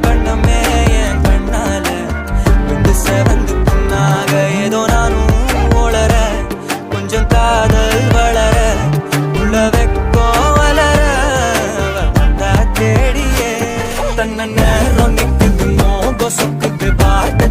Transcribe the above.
கண்ணமே என் கண்ணால வந்து செவந்து புண்ணாக ஏதோ நானும் ஓளற கொஞ்சம் காதல் வளர உள்ள வெக்கம் வளர வந்தா தேடியே தன்ன நேரம் நிக்குது மோகம் சொக்குது பாட்டு